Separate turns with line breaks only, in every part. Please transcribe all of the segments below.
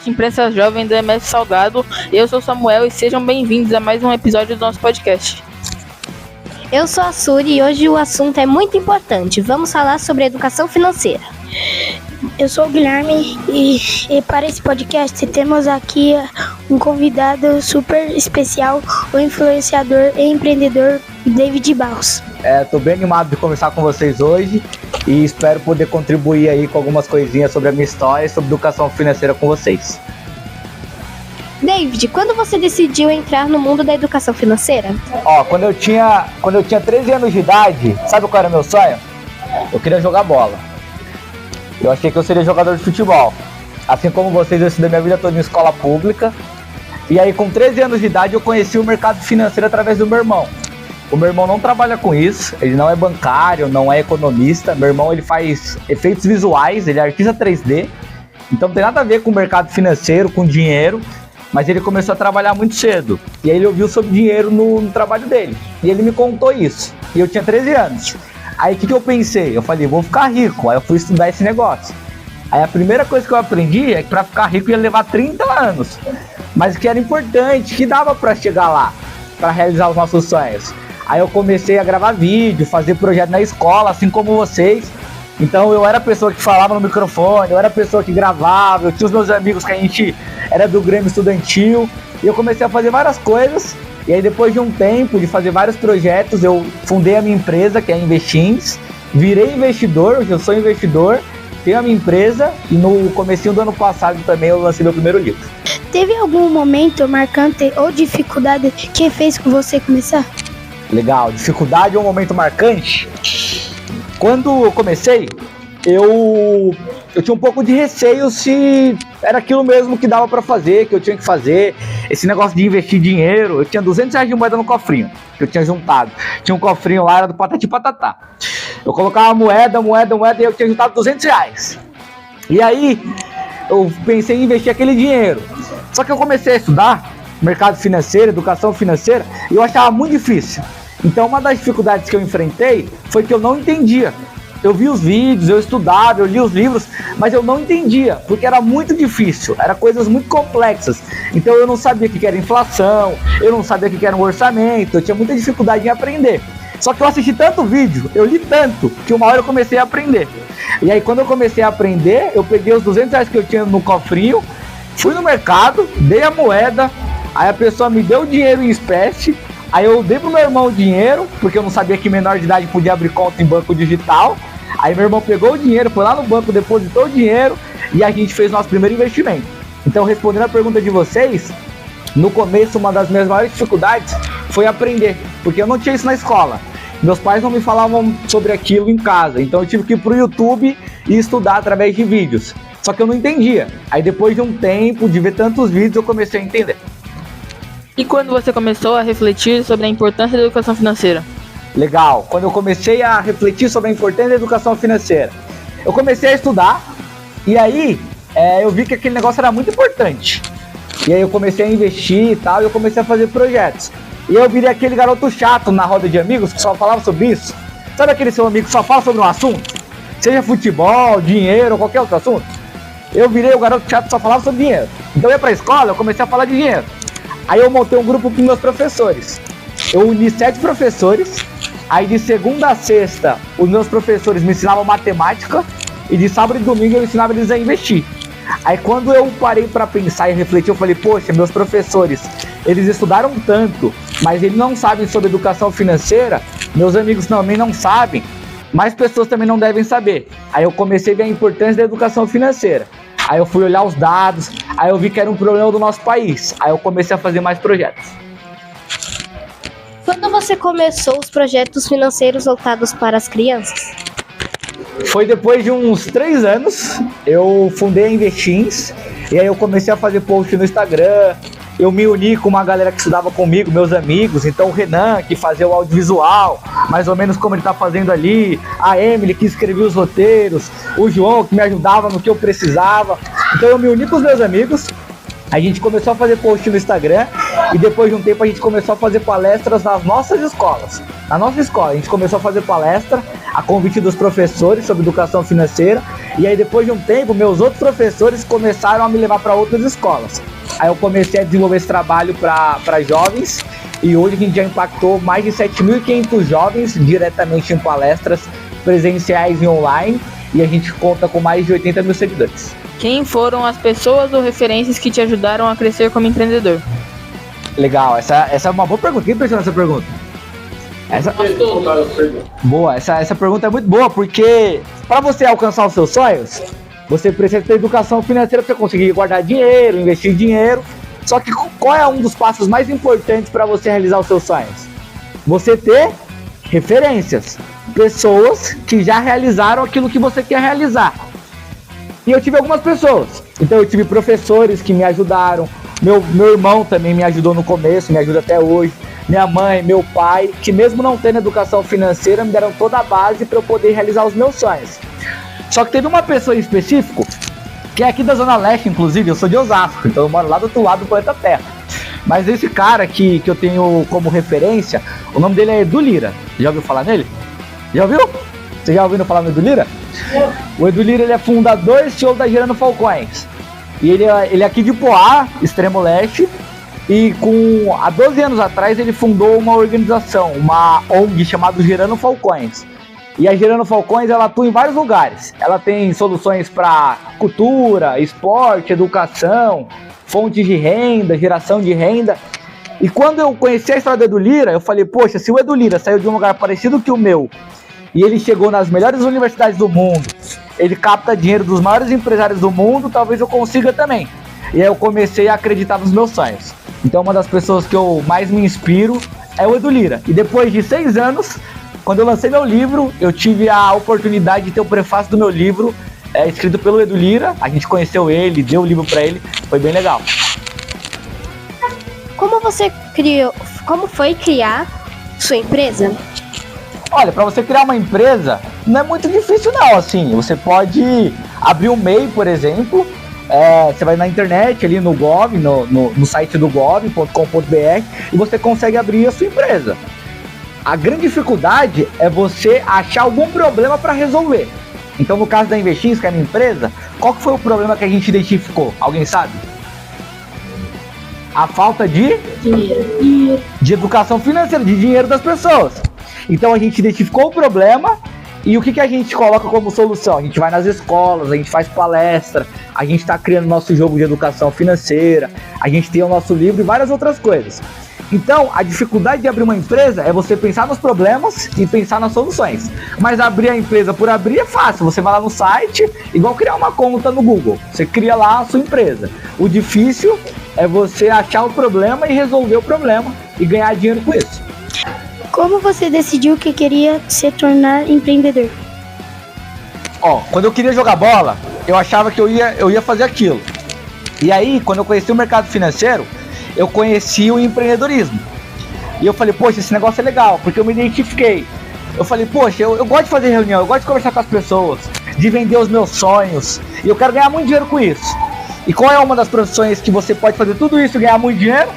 podcast Imprensa Jovem do MS Salgado. Eu sou Samuel e sejam bem-vindos a mais um episódio do nosso podcast.
Eu sou a Suri e hoje o assunto é muito importante. Vamos falar sobre educação financeira.
Eu sou o Guilherme e para esse podcast temos aqui um convidado super especial, o influenciador e empreendedor David Barros.
Estou bem animado de conversar com vocês hoje e espero poder contribuir aí com algumas coisinhas sobre a minha história e sobre educação financeira com vocês.
David, quando você decidiu entrar no mundo da educação financeira?
Quando eu tinha 13 anos de idade, sabe qual era o meu sonho? Eu queria jogar bola. Eu achei que eu seria jogador de futebol. Assim como vocês, eu estudei minha vida toda em escola pública. E aí, com 13 anos de idade, eu conheci o mercado financeiro através do meu irmão. O meu irmão não trabalha com isso, ele não é bancário, não é economista. Meu irmão, ele faz efeitos visuais, ele é artista 3D. Então não tem nada a ver com o mercado financeiro, com dinheiro. Mas ele começou a trabalhar muito cedo. E aí ele ouviu sobre dinheiro no trabalho dele. E ele me contou isso. E eu tinha 13 anos. Aí o que eu pensei? Eu falei, vou ficar rico. Aí eu fui estudar esse negócio. Aí a primeira coisa que eu aprendi é que para ficar rico ia levar 30 anos. Mas que era importante, que dava para chegar lá, para realizar os nossos sonhos. Aí eu comecei a gravar vídeo, fazer projeto na escola, assim como vocês. Então eu era a pessoa que falava no microfone, eu era a pessoa que gravava, eu tinha os meus amigos que a gente era do Grêmio Estudantil. E eu comecei a fazer várias coisas. E aí depois de um tempo de fazer vários projetos, eu fundei a minha empresa, que é a Investins. Virei investidor, hoje eu sou investidor, tenho a minha empresa e no comecinho do ano passado também eu lancei meu primeiro livro.
Teve algum momento marcante ou dificuldade que fez com você começar?
Legal, dificuldade ou um momento marcante? Quando eu comecei, eu tinha um pouco de receio se era aquilo mesmo que dava pra fazer, que eu tinha que fazer. Esse negócio de investir dinheiro, eu tinha R$200 de moeda no cofrinho, que eu tinha juntado. Tinha um cofrinho lá, era do Patati Patatá. Eu colocava moeda e eu tinha juntado R$200. E aí, eu pensei em investir aquele dinheiro. Só que eu comecei a estudar mercado financeiro, educação financeira, e eu achava muito difícil. Então uma das dificuldades que eu enfrentei foi que eu não entendia. Eu vi os vídeos, eu estudava, eu li os livros, mas eu não entendia, porque era muito difícil, eram coisas muito complexas. Então eu não sabia o que era inflação, eu não sabia o que era um orçamento, eu tinha muita dificuldade em aprender. Só que eu assisti tanto vídeo, eu li tanto, que uma hora eu comecei a aprender. E aí quando eu comecei a aprender, eu peguei os R$200 que eu tinha no cofrinho, fui no mercado, dei a moeda, aí a pessoa me deu o dinheiro em espécie. Aí eu dei pro meu irmão o dinheiro, porque eu não sabia que menor de idade podia abrir conta em banco digital. Aí meu irmão pegou o dinheiro, foi lá no banco, depositou o dinheiro e a gente fez nosso primeiro investimento. Então, respondendo a pergunta de vocês, no começo uma das minhas maiores dificuldades foi aprender, porque eu não tinha isso na escola. Meus pais não me falavam sobre aquilo em casa, então eu tive que ir pro YouTube e estudar através de vídeos. Só que eu não entendia. Aí depois de um tempo de ver tantos vídeos, eu comecei a entender.
E quando você começou a refletir sobre a importância da educação financeira?
Legal, quando eu comecei a refletir sobre a importância da educação financeira, eu comecei a estudar e aí eu vi que aquele negócio era muito importante. E aí eu comecei a investir e tal, e eu comecei a fazer projetos. E eu virei aquele garoto chato na roda de amigos que só falava sobre isso. Sabe aquele seu amigo que só fala sobre um assunto? Seja futebol, dinheiro ou qualquer outro assunto. Eu virei o garoto chato que só falava sobre dinheiro. Então eu ia pra escola, eu comecei a falar de dinheiro. Aí eu montei um grupo com meus professores. Eu uni 7 professores. Aí de segunda a sexta, os meus professores me ensinavam matemática. E de sábado e domingo eu ensinava eles a investir. Aí quando eu parei para pensar e refletir, eu falei, poxa, meus professores, eles estudaram tanto, mas eles não sabem sobre educação financeira. Meus amigos também não sabem. Mais pessoas também não devem saber. Aí eu comecei a ver a importância da educação financeira. Aí eu fui olhar os dados, aí eu vi que era um problema do nosso país. Aí eu comecei a fazer mais projetos.
Quando você começou os projetos financeiros voltados para as crianças?
Foi depois de uns 3 anos, eu fundei a Investins. E aí eu comecei a fazer post no Instagram. Eu me uni com uma galera que estudava comigo, meus amigos. Então o Renan, que fazia o audiovisual, mais ou menos como ele tá fazendo ali. A Emily, que escrevia os roteiros. O João, que me ajudava no que eu precisava. Então eu me uni com os meus amigos. A gente começou a fazer post no Instagram. E depois de um tempo a gente começou a fazer palestras nas nossas escolas. Na nossa escola, a gente começou a fazer palestra a convite dos professores sobre educação financeira. E aí depois de um tempo, meus outros professores começaram a me levar para outras escolas. Aí eu comecei a desenvolver esse trabalho para jovens e hoje a gente já impactou mais de 7.500 jovens diretamente em palestras presenciais e online e a gente conta com mais de 80 mil seguidores.
Quem foram as pessoas ou referências que te ajudaram a crescer como empreendedor?
Legal, essa é uma boa pergunta. Quem pensou nessa pergunta? Boa, essa pergunta é muito boa, porque para você alcançar os seus sonhos, você precisa ter educação financeira para conseguir guardar dinheiro, investir dinheiro. Só que qual é um dos passos mais importantes para você realizar os seus sonhos? Você ter referências, pessoas que já realizaram aquilo que você quer realizar. E eu tive algumas pessoas, então eu tive professores que me ajudaram, meu irmão também me ajudou no começo, me ajuda até hoje, minha mãe, meu pai, que mesmo não tendo educação financeira, me deram toda a base para eu poder realizar os meus sonhos. Só que teve uma pessoa em específico, que é aqui da Zona Leste, inclusive, eu sou de Osasco, então eu moro lá do outro lado do planeta Terra. Mas esse cara que eu tenho como referência, o nome dele é Edu Lira. Já ouviu falar nele? Já ouviu? Você já ouviu falar no Edu Lira? O Edu Lira, ele é fundador e CEO da Gerando Falcões. E ele é aqui de Poá, extremo leste. E há 12 anos atrás ele fundou uma organização, uma ONG chamada Gerando Falcões. E a Gerando Falcões, ela atua em vários lugares. Ela tem soluções para cultura, esporte, educação, fontes de renda, geração de renda. E quando eu conheci a história do Edu Lira, eu falei, poxa, se o Edu Lira saiu de um lugar parecido que o meu, e ele chegou nas melhores universidades do mundo, ele capta dinheiro dos maiores empresários do mundo, talvez eu consiga também. E aí eu comecei a acreditar nos meus sonhos. Então uma das pessoas que eu mais me inspiro é o Edu Lira. E depois de 6 anos, quando eu lancei meu livro, eu tive a oportunidade de ter o prefácio do meu livro escrito pelo Edu Lira. A gente conheceu ele, deu o livro para ele, foi bem legal.
Como foi criar sua empresa?
Olha, para você criar uma empresa, não é muito difícil não, assim, você pode abrir um MEI, por exemplo, você vai na internet, ali no Gov, no site do gov.com.br, e você consegue abrir a sua empresa. A grande dificuldade é você achar algum problema para resolver. Então, no caso da Investins, que é a minha empresa, qual que foi o problema que a gente identificou? Alguém sabe? A falta de dinheiro. De educação financeira, de dinheiro das pessoas. Então a gente identificou o problema e o que a gente coloca como solução? A gente vai nas escolas, a gente faz palestra, a gente está criando nosso jogo de educação financeira, a gente tem o nosso livro e várias outras coisas. Então a dificuldade de abrir uma empresa é você pensar nos problemas e pensar nas soluções. Mas abrir a empresa por abrir é fácil, você vai lá no site, igual criar uma conta no Google, você cria lá a sua empresa. O difícil é você achar o problema e resolver o problema e ganhar dinheiro com isso.
Como você decidiu que queria se tornar empreendedor?
Quando eu queria jogar bola, eu achava que eu ia fazer aquilo. E aí, quando eu conheci o mercado financeiro, eu conheci o empreendedorismo. E eu falei, poxa, esse negócio é legal, porque eu me identifiquei. Eu falei, poxa, eu gosto de fazer reunião, eu gosto de conversar com as pessoas, de vender os meus sonhos, e eu quero ganhar muito dinheiro com isso. E qual é uma das profissões que você pode fazer tudo isso e ganhar muito dinheiro?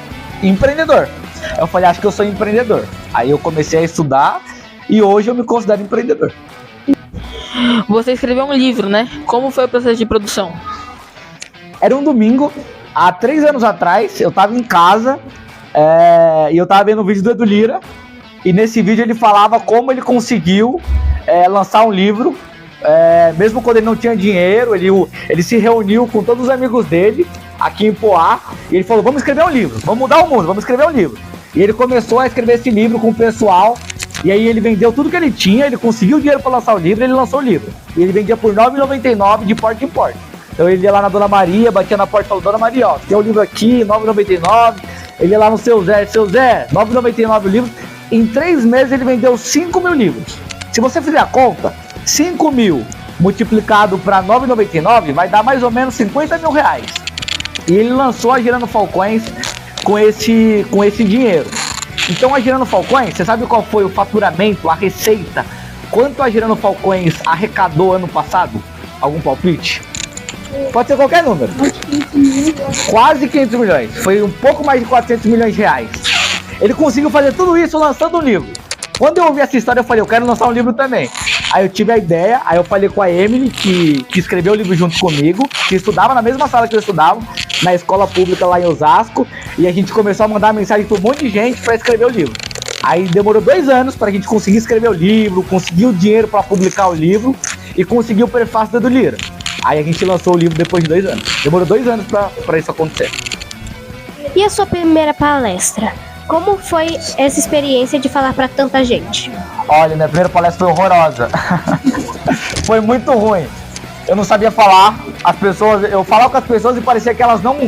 Empreendedor. Eu falei, acho que eu sou empreendedor. Aí eu comecei a estudar e hoje eu me considero empreendedor.
Você escreveu um livro, né? Como foi o processo de produção?
Era um domingo, há 3 anos atrás, eu tava em casa e eu tava vendo um vídeo do Edu Lira. E nesse vídeo ele falava como ele conseguiu lançar um livro, mesmo quando ele não tinha dinheiro. Ele se reuniu com todos os amigos dele aqui em Poá e ele falou, vamos escrever um livro, vamos mudar o mundo, vamos escrever um livro. E ele começou a escrever esse livro com o pessoal. E aí ele vendeu tudo que ele tinha, ele conseguiu dinheiro para lançar o livro, ele lançou o livro. E ele vendia por R$ 9,99 de porta em porta. Então ele ia lá na Dona Maria, batia na porta e falou, Dona Maria, ó, tem o livro aqui, R$ 9,99. Ele ia lá no Seu Zé, R$ 9,99 o livro. Em 3 meses ele vendeu 5 mil livros. Se você fizer a conta, 5 mil multiplicado para R$ 9,99 vai dar mais ou menos R$ 50 mil. E ele lançou a Gerando Falcões com esse dinheiro. Então a Gerando Falcões, você sabe qual foi o faturamento, a receita? Quanto a Gerando Falcões arrecadou ano passado? Algum palpite? Pode ser qualquer número. Quase 500 milhões. Foi um pouco mais de 400 milhões de reais. Ele conseguiu fazer tudo isso lançando um livro. Quando eu ouvi essa história, eu falei, eu quero lançar um livro também. Aí eu tive a ideia, aí eu falei com a Emily, que escreveu o livro junto comigo, que estudava na mesma sala que eu estudava, na escola pública lá em Osasco, e a gente começou a mandar mensagem para um monte de gente para escrever o livro. Aí demorou 2 anos pra gente conseguir escrever o livro, conseguir o dinheiro para publicar o livro e conseguir o prefácio da Edu Lira. Aí a gente lançou o livro depois de 2 anos. Demorou 2 anos pra isso acontecer.
E a sua primeira palestra? Como foi essa experiência de falar pra tanta gente?
Olha, minha primeira palestra foi horrorosa. Foi muito ruim. Eu não sabia falar, eu falava com as pessoas e parecia que elas não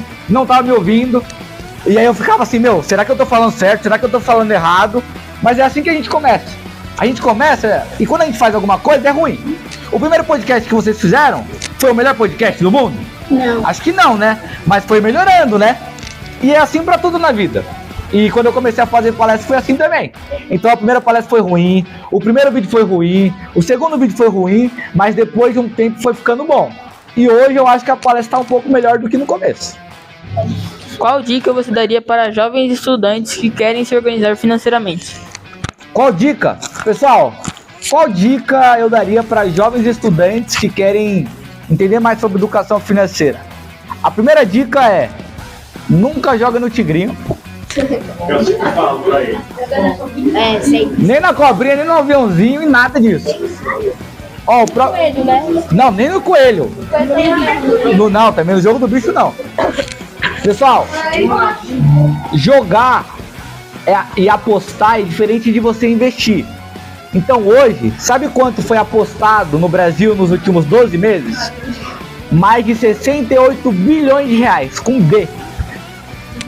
estavam me ouvindo. E aí eu ficava assim, será que eu tô falando certo? Será que eu tô falando errado? Mas é assim que a gente começa. A gente começa e quando a gente faz alguma coisa é ruim. O primeiro podcast que vocês fizeram foi o melhor podcast do mundo?
Não.
Acho que não, né? Mas foi melhorando, né? E é assim pra tudo na vida. E quando eu comecei a fazer palestra foi assim também. Então a primeira palestra foi ruim, o primeiro vídeo foi ruim, o segundo vídeo foi ruim, mas depois de um tempo foi ficando bom. E hoje eu acho que a palestra tá um pouco melhor do que no começo.
Qual dica você daria para jovens estudantes que querem se organizar financeiramente?
Qual dica? Pessoal, qual dica eu daria para jovens estudantes que querem entender mais sobre educação financeira? A primeira dica é: nunca joga no tigrinho.
Sei.
Nem na cobrinha, nem no aviãozinho e nada disso. Ó,
Coelho, né?
Não, nem no coelho. Não, também no jogo do bicho não. Pessoal, jogar e apostar é diferente de você investir. Então hoje, sabe quanto foi apostado no Brasil nos últimos 12 meses? Mais de 68 bilhões de reais, com B.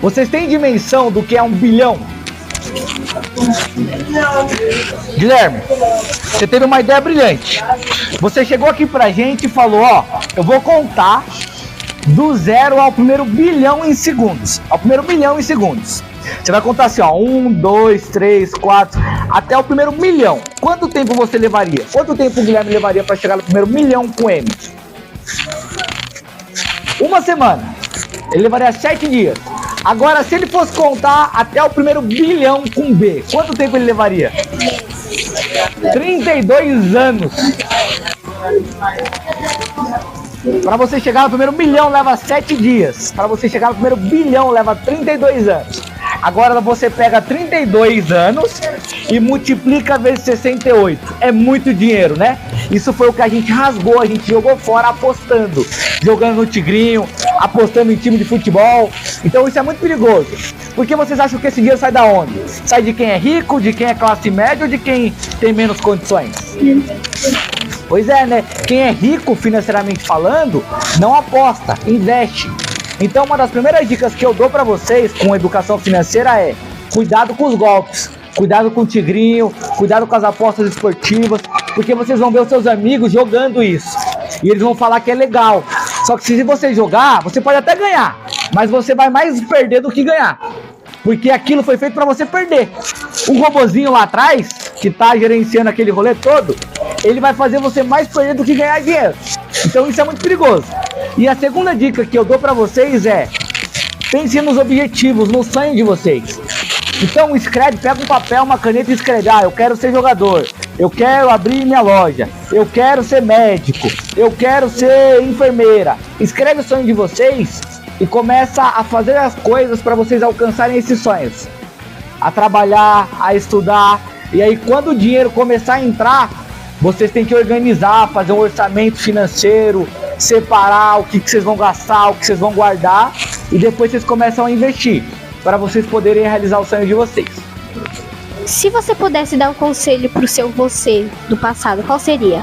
Vocês têm dimensão do que é 1 bilhão? Guilherme, você teve uma ideia brilhante. Você chegou aqui pra gente e falou, eu vou contar do 0 ao primeiro bilhão em segundos. Ao primeiro milhão em segundos. Você vai contar assim, 1, 2, 3, 4, até o primeiro milhão. Quanto tempo você levaria? Quanto tempo o Guilherme levaria para chegar no primeiro milhão com M? 1 semana. Ele levaria 7 dias. Agora, se ele fosse contar até o primeiro bilhão com B, quanto tempo ele levaria? 32 anos. Para você chegar no primeiro milhão leva 7 dias. Para você chegar no primeiro bilhão leva 32 anos. Agora você pega 32 anos e multiplica vezes 68. É muito dinheiro, né? Isso foi o que a gente rasgou, a gente jogou fora apostando. Jogando no tigrinho, apostando em time de futebol. Então isso é muito perigoso. Porque vocês acham que esse dinheiro sai da onde? Sai de quem é rico, de quem é classe média ou de quem tem menos condições? Pois é, né? Quem é rico financeiramente falando, não aposta, investe. Então uma das primeiras dicas que eu dou pra vocês com educação financeira é: cuidado com os golpes, cuidado com o tigrinho, cuidado com as apostas esportivas, porque vocês vão ver os seus amigos jogando isso. E eles vão falar que é legal. Só que se você jogar, você pode até ganhar, mas você vai mais perder do que ganhar. Porque aquilo foi feito pra você perder. O robozinho lá atrás, que tá gerenciando aquele rolê todo, ele vai fazer você mais perder do que ganhar dinheiro. Então isso é muito perigoso. E a segunda dica que eu dou pra vocês é: pense nos objetivos, no sonho de vocês. Então escreve, pega um papel, uma caneta e escreve: eu quero ser jogador, eu quero abrir minha loja, eu quero ser médico, eu quero ser enfermeira. Escreve o sonho de vocês e começa a fazer as coisas para vocês alcançarem esses sonhos. A trabalhar, a estudar. E aí quando o dinheiro começar a entrar, vocês têm que organizar, fazer um orçamento financeiro, separar o que vocês vão gastar, o que vocês vão guardar, e depois vocês começam a investir, para vocês poderem realizar o sonho de vocês.
Se você pudesse dar um conselho pro seu você do passado, qual seria?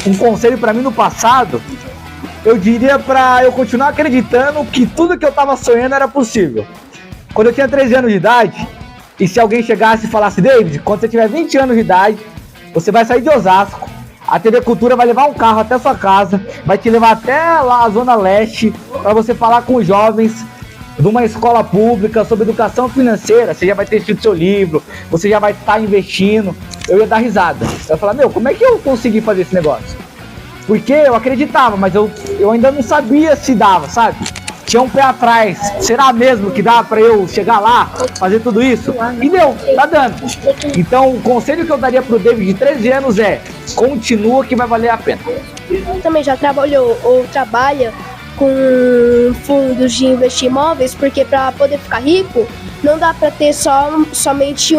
Um conselho para mim no passado, eu diria para eu continuar acreditando que tudo que eu tava sonhando era possível. Quando eu tinha 13 anos de idade, e se alguém chegasse e falasse: David, quando você tiver 20 anos de idade, você vai sair de Osasco, a TV Cultura vai levar um carro até sua casa, vai te levar até lá a Zona Leste, para você falar com os jovens de uma escola pública sobre educação financeira. Você já vai ter escrito seu livro, você já vai estar investindo. Eu ia dar risada. Eu ia falar: como é que eu consegui fazer esse negócio? Porque eu acreditava, mas eu ainda não sabia se dava, sabe? tinha um pé atrás. Será mesmo que dá pra eu chegar lá, fazer tudo isso? E deu, tá dando. Então, o conselho que eu daria pro David de 13 anos é: continua que vai valer a pena.
Também já trabalhou ou trabalha com fundos de investir em imóveis, porque para poder ficar rico, não dá para ter somente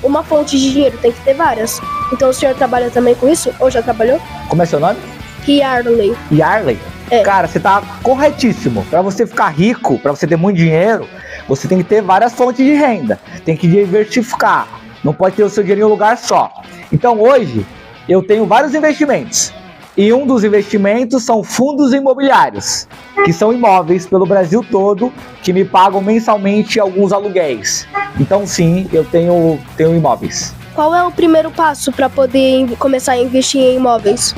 uma fonte de dinheiro, tem que ter várias. Então o senhor trabalha também com isso? Ou já trabalhou?
Como é seu nome?
Yarley.
Yarley?
É.
Cara, você tá corretíssimo. Pra você ficar rico, pra você ter muito dinheiro, você tem que ter várias fontes de renda. Tem que diversificar. Não pode ter o seu dinheiro em um lugar só. Então hoje, eu tenho vários investimentos. E um dos investimentos são fundos imobiliários, que são imóveis pelo Brasil todo, que me pagam mensalmente alguns aluguéis. Então sim, eu tenho imóveis.
Qual é o primeiro passo para poder começar a investir em imóveis?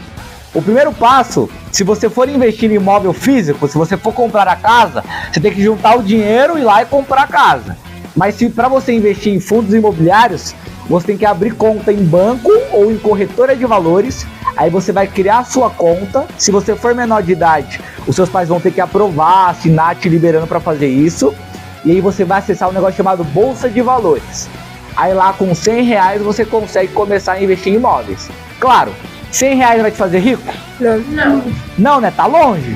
O primeiro passo, se você for investir em imóvel físico, se você for comprar a casa, você tem que juntar o dinheiro e ir lá e comprar a casa. Mas se para você investir em fundos imobiliários, você tem que abrir conta em banco ou em corretora de valores. Aí você vai criar a sua conta. Se você for menor de idade, os seus pais vão ter que aprovar, assinar te liberando para fazer isso. E aí você vai acessar um negócio chamado Bolsa de Valores. Aí lá com R$100 você consegue começar a investir em imóveis. Claro, R$100 vai te fazer rico?
Não.
Não, né? Tá longe.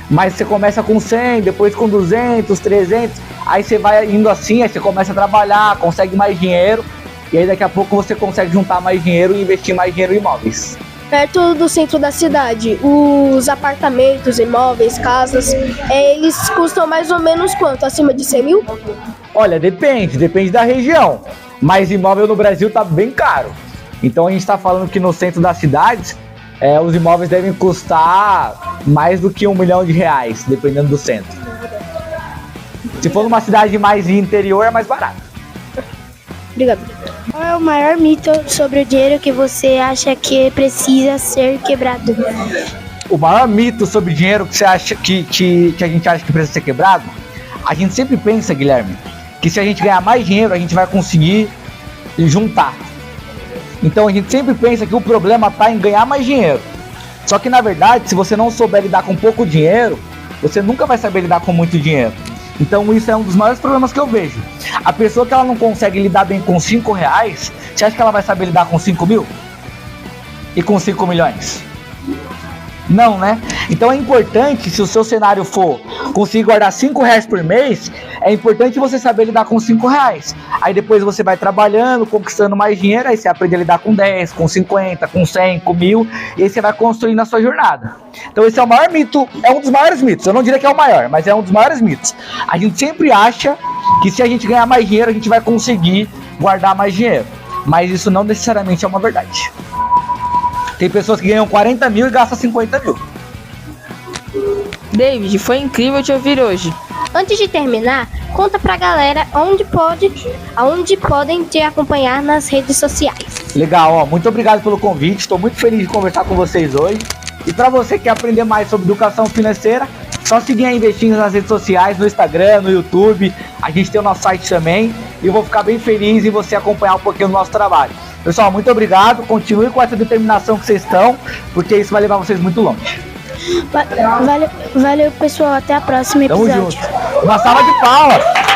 Mas você começa com 100, depois com 200, 300. Aí você vai indo assim, aí você começa a trabalhar, consegue mais dinheiro. E aí daqui a pouco você consegue juntar mais dinheiro e investir mais dinheiro em imóveis.
Perto do centro da cidade, os apartamentos, imóveis, casas, eles custam mais ou menos quanto? Acima de 100 mil?
Olha, depende da região. Mas imóvel no Brasil tá bem caro. Então a gente tá falando que no centro das cidades, os imóveis devem custar mais do que R$1 milhão, dependendo do centro. Se for numa cidade mais interior, é mais barato.
Obrigado.
Qual é o maior mito sobre o dinheiro que você acha que precisa ser quebrado?
O maior mito sobre dinheiro que você acha que a gente acha que precisa ser quebrado, a gente sempre pensa, Guilherme, que se a gente ganhar mais dinheiro, a gente vai conseguir juntar. Então a gente sempre pensa que o problema está em ganhar mais dinheiro. Só que na verdade, se você não souber lidar com pouco dinheiro, você nunca vai saber lidar com muito dinheiro. Então isso é um dos maiores problemas que eu vejo. A pessoa que ela não consegue lidar bem com R$5, você acha que ela vai saber lidar com 5 mil? E com 5 milhões? Não, né? Então é importante, se o seu cenário for conseguir guardar R$5 por mês, é importante você saber lidar com R$5. Aí depois você vai trabalhando, conquistando mais dinheiro, aí você aprende a lidar com 10, com 50, com 100, com 1000, e aí você vai construindo a sua jornada. Então esse é o maior mito, é um dos maiores mitos. Eu não diria que é o maior, mas é um dos maiores mitos. A gente sempre acha que se a gente ganhar mais dinheiro, a gente vai conseguir guardar mais dinheiro. Mas isso não necessariamente é uma verdade. Tem pessoas que ganham 40 mil e gastam 50 mil.
David, foi incrível te ouvir hoje.
Antes de terminar, conta pra galera aonde podem te acompanhar nas redes sociais.
Legal, ó, muito obrigado pelo convite. Estou muito feliz de conversar com vocês hoje. E para você que quer aprender mais sobre educação financeira, só seguir a Investindo nas redes sociais, no Instagram, no YouTube. A gente tem o nosso site também. E eu vou ficar bem feliz em você acompanhar um pouquinho do nosso trabalho. Pessoal, muito obrigado. Continue com essa determinação que vocês estão, porque isso vai levar vocês muito longe.
Valeu, pessoal. Até a próxima
Tamo
episódio.
junto. Uma salva de palmas.